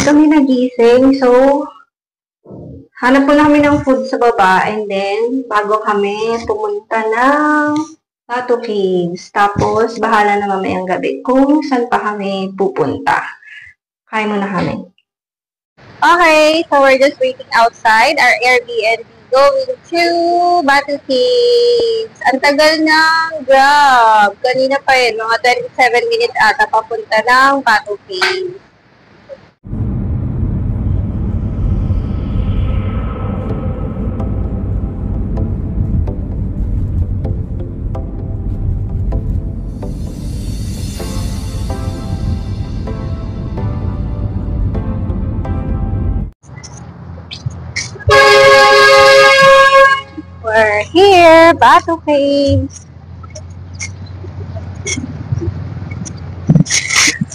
kami nagising. So, hanap po namin ng food sa baba. And then, bago kami pumunta ng Batu Caves. Tapos, bahala na mamayang gabi kung saan pa kami pupunta. Kaya muna kami. Okay, so we're just waiting outside our Airbnb going to Batu Caves. Ang tagal ng grab. Kanina pa yun, mga 27 minutes ata papunta ng Batu Caves. We're here, Batu Caves.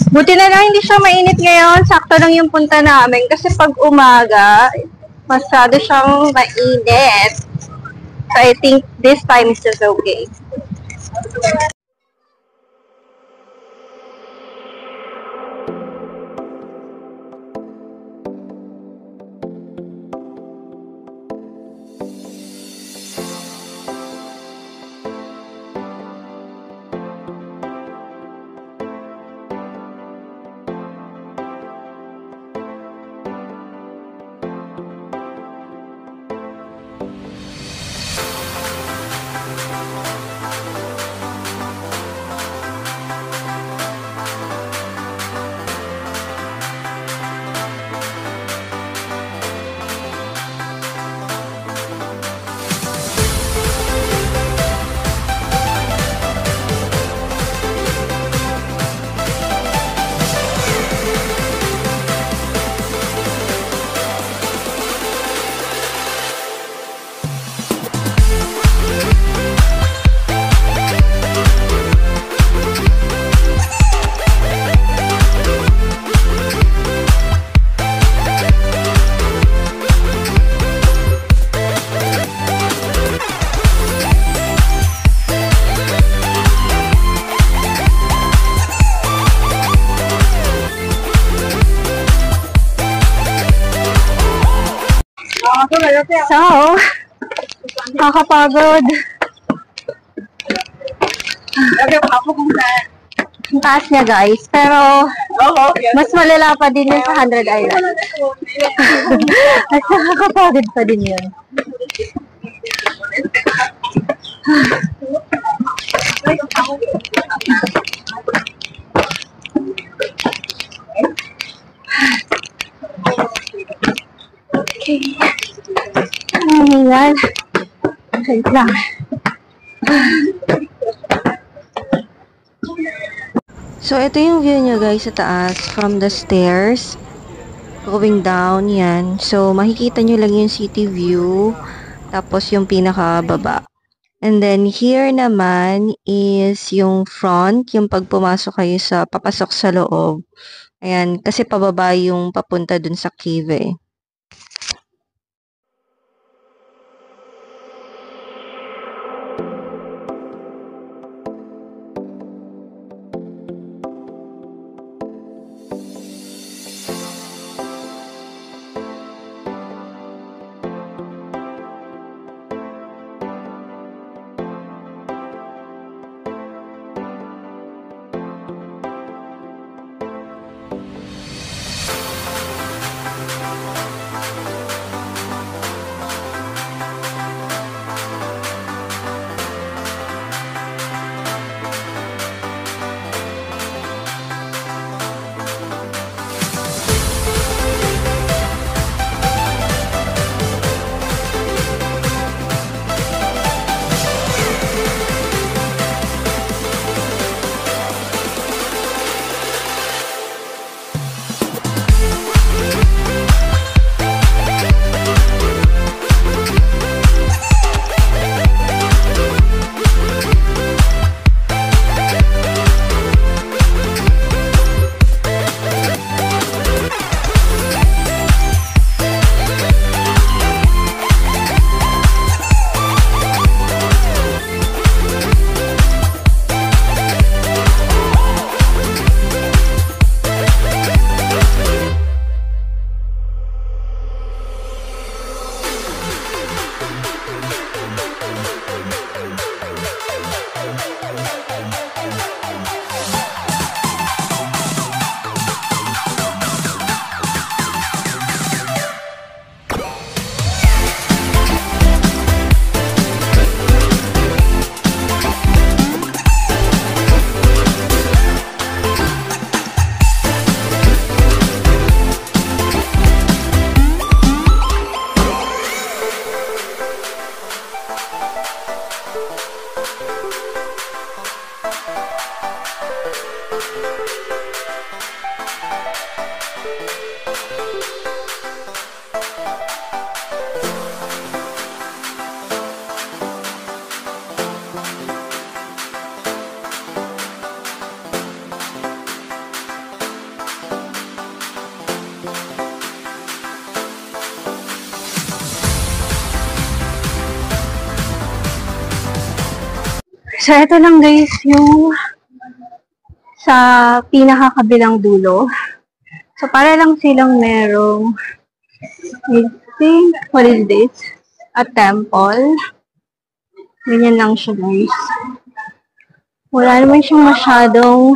Buti na lang hindi siya mainit ngayon. Sakto lang yung punta namin kasi pag umaga, masyado siyang mainit. So I think this time is just okay. So, nakakapagod. Ang taas niya guys, pero mas malala pa din yun sa 100 Island. At nakakapagod pa din yun. Okay. Ayan. Wait lang. So, ito yung view niya guys sa taas from the stairs. Going down, yan. So, makikita nyo lang yung city view. Tapos yung pinakababa. And then, here naman is yung front. Yung pag pumasok kayo sa, papasok sa loob. Ayan. Kasi pababa yung papunta dun sa cave eh. So, ito lang guys yung sa pinakakabilang dulo. So, para lang silang merong, I think, what is this? A temple. Ganyan lang siya guys. Wala naman siyang masyadong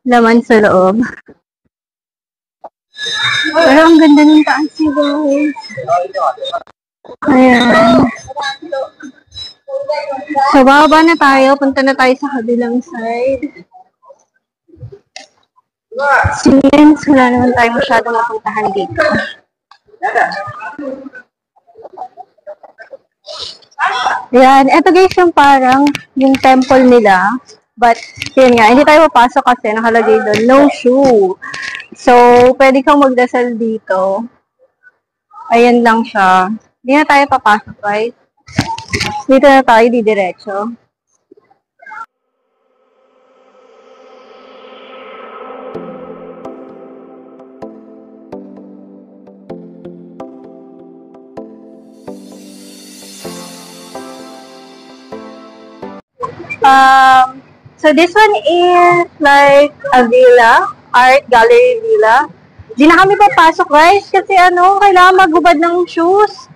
laman sa loob. Pero ang ganda ng taas niya guys. Ayan. So, bababa na tayo. Punta na tayo sa kabilang side. Since wala naman tayo masyadong mapuntahan dito. Yan. Ito guys yung parang yung temple nila. But, yun nga, hindi tayo papasok kasi nakalagay doon, no shoe. So, pwede kang magdasal dito. Ayan lang siya. Hindi na tayo papasok, right? Dito na tayo, didiretso. So this one is like a villa, art gallery villa. Di na kami papasok guys kasi kailangan maghubad ng shoes.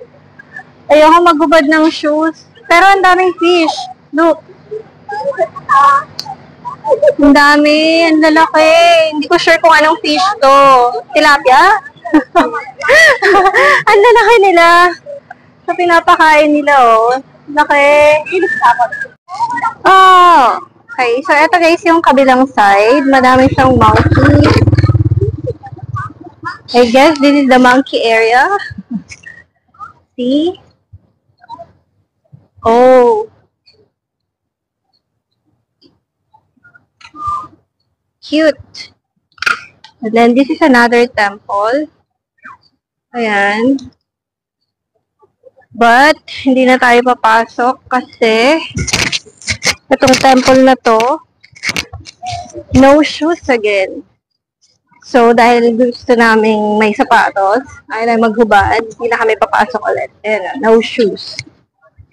Ayoko maghubad ng shoes. Pero ang daming fish. Look. Ang dami, ang lalaki. Hindi ko sure kung anong fish to. Tilapia? Ang lalaki nila. So pinapakain nila Laki. Oh, okay. So, ito guys yung kabilang side. Madami siyang monkey. I guess this is the monkey area. See? Oh. Cute. And then, this is another temple. Ayan. But, hindi na tayo papasok kasi itong temple na to, no shoes again. So, dahil gusto naming may sapatos, ay na maghubad, hindi na kami papasok ulit. Ayan, no shoes.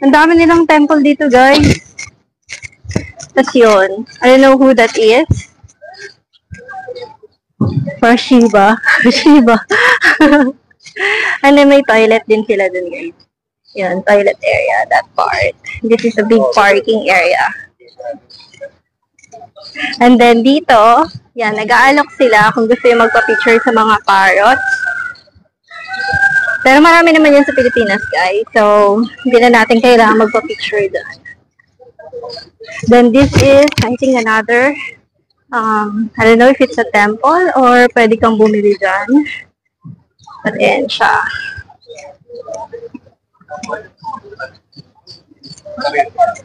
Ang dami nilang temple dito, guys. Tapos yun, I don't know who that is. For Shiba. Shiba. And then may toilet din sila dun, guys. Yan, toilet area, that part. This is a big parking area. And then dito, yan, nag-aalok sila kung gusto yung magpa-picture sa mga parrots. Pero marami naman yan sa Pilipinas, guys. So, hindi na natin kailangan magpa-picture doon. Then this is, I think, another, I don't know if it's a temple or pwede kang bumili dyan. But ayan siya.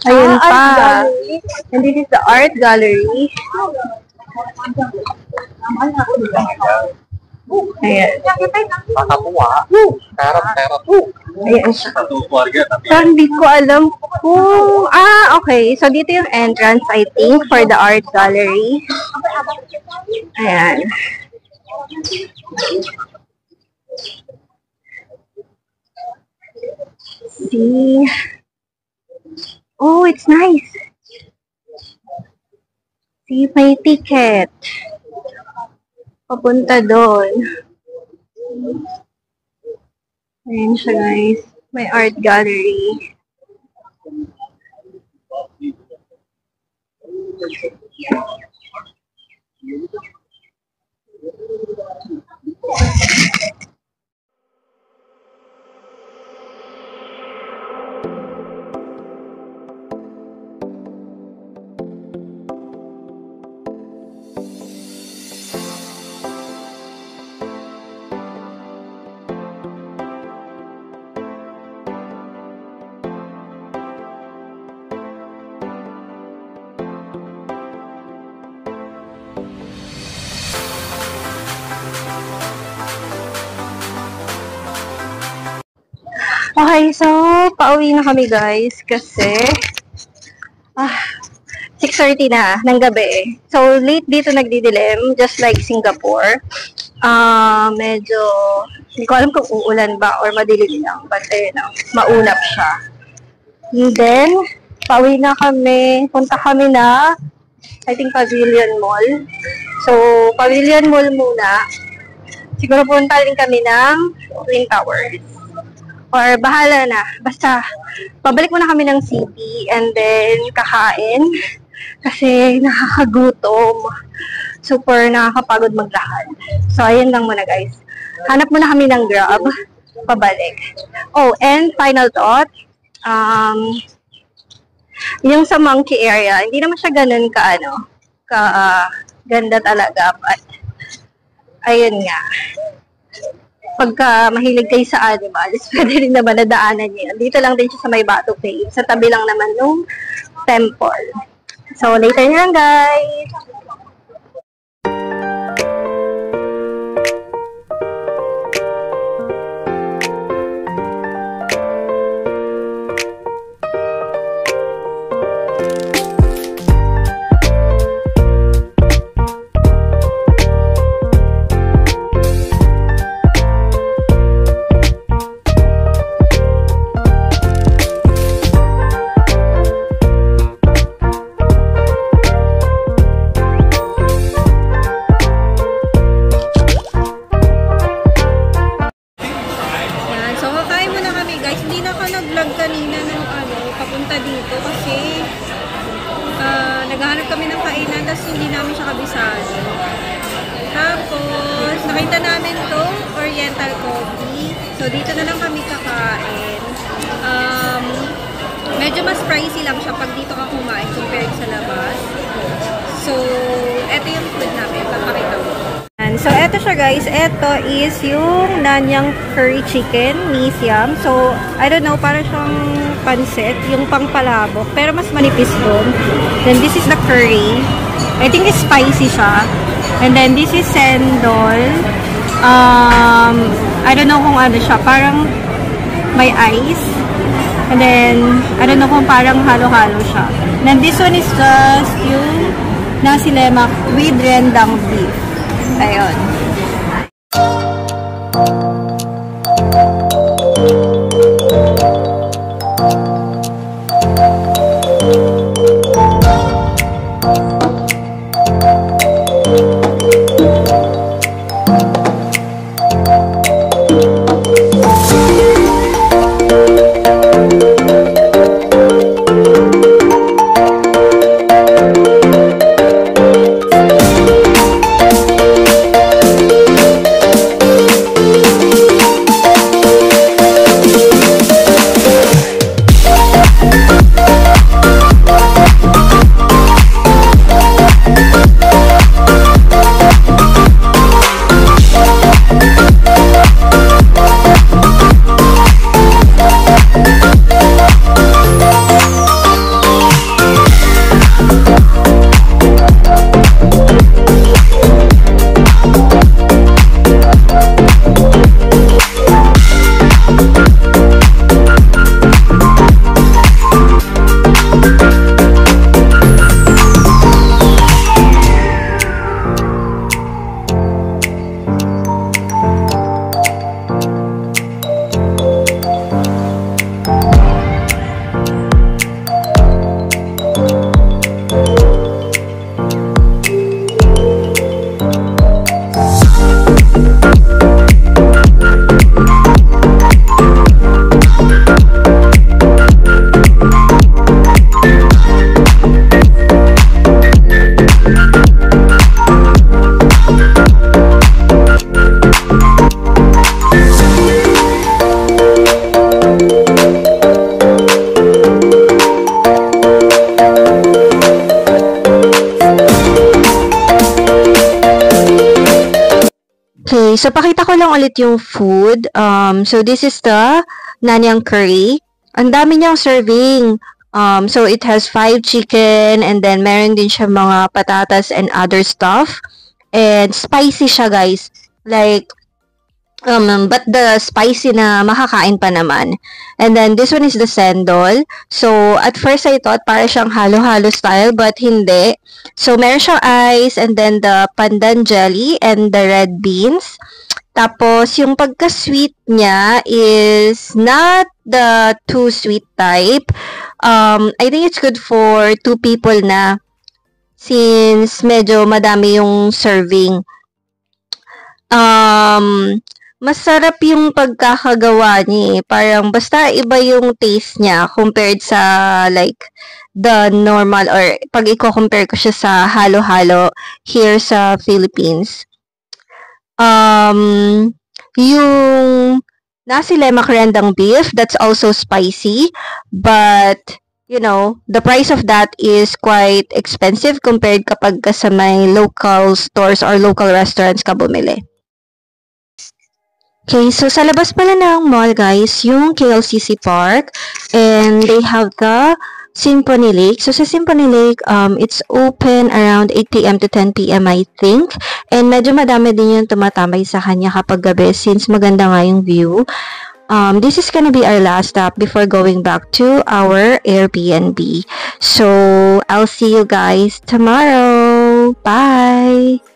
Ayun pa. And this is the art gallery. Ayan. Ayan siya. So, hindi ko alam kung... okay. So, dito yung entrance, I think, for the art gallery. Ayan. See? Oh, it's nice. See, may ticket. Papunta doon. Ayan siya, guys. May art gallery. Okay, so, pauwi na kami guys kasi 6:30 na ng gabi. So, late dito nagdidilim, just like Singapore. Medyo, hindi ko alam kung uulan ba or madilim lang. But, ayun, maulap siya. And then, pauwi na kami. Punta kami na, I think, Pavilion Mall. So, Pavilion Mall muna. Siguro punta rin kami ng Twin Towers. Or bahala na. Basta, pabalik muna kami ng city and then kakain. Kasi nakakagutom. Super nakakapagod maglakad. So, ayun lang muna guys. Hanap muna kami ng Grab. Pabalik. Oh, and final thought. Yung sa monkey area, hindi naman siya ganun ganda talaga. But, ayun nga. Pagka mahilig kayo sa animals, pwede rin naman nadaanan niyo. Dito lang din siya sa may Batu Cave. Sa tabi lang naman nung temple. So, later na lang, guys! Papunta dito kasi naghahanap kami ng kainan tapos hindi namin siya kabisado. Tapos nakita namin to Oriental Coffee. So dito na lang kami kakain. Medyo mas pricey lang siya pag dito ka kumain compared sa labas. So eto yung food namin, papakita ko. So, eto siya guys. Eto is yung Nanyang curry chicken, mee siam. So, I don't know, para siyang pansit, yung pangpalabok. Pero mas manipis doon. Then, this is the curry. I think it's spicy siya. And then, this is sendol. I don't know kung ano siya. Parang may ice. And then, I don't know kung parang halo-halo siya. And then, this one is just yung nasi lemak with rendang beef. Ayun. Okay, so pakita ko lang ulit yung food. So this is the Nanyang curry. Ang dami niyang serving. So it has 5 chicken and then meron din siya mga patatas and other stuff. And spicy siya, guys. Like, But the spicy na makakain pa naman. And then, this one is the sendol. So, at first I thought para siyang halo-halo style, but hindi. So, meron siyang ice, and then the pandan jelly, and the red beans. Tapos, yung pagka-sweet niya is not the too sweet type. I think it's good for 2 people na, since medyo madami yung serving. Masarap yung pagkakagawa niya eh. Parang basta iba yung taste niya compared sa like the normal, or pag i-compare ko siya sa halo-halo here sa Philippines. Yung nasi lemak rendang beef, that's also spicy, but you know, the price of that is quite expensive compared kapag sa may local stores or local restaurants ka bumili. Okay, so sa labas pala ng mall, guys, yung KLCC Park, and they have the Symphony Lake. So sa Symphony Lake, it's open around 8 p.m. to 10 p.m. I think. And medyo madami din yung tumatambay sa kanya kapag gabi since maganda nga yung view. This is gonna be our last stop before going back to our Airbnb. So I'll see you guys tomorrow. Bye!